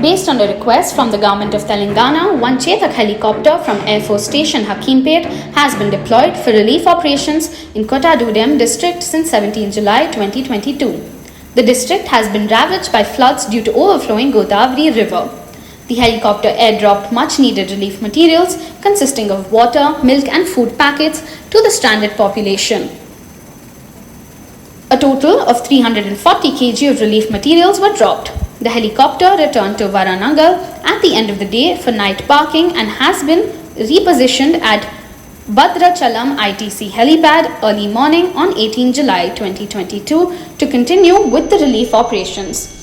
Based on a request from the Government of Telangana, one Chetak helicopter from Air Force Station Hakimpet has been deployed for relief operations in Kothagudem district since 17 July 2022. The district has been ravaged by floods due to overflowing Godavari river. The helicopter airdropped much-needed relief materials consisting of water, milk and food packets to the stranded population. A total of 340 kg of relief materials were dropped. The helicopter returned to Varangal at the end of the day for night parking and has been repositioned at Bhadrachalam ITC helipad early morning on 18 July 2022 to continue with the relief operations.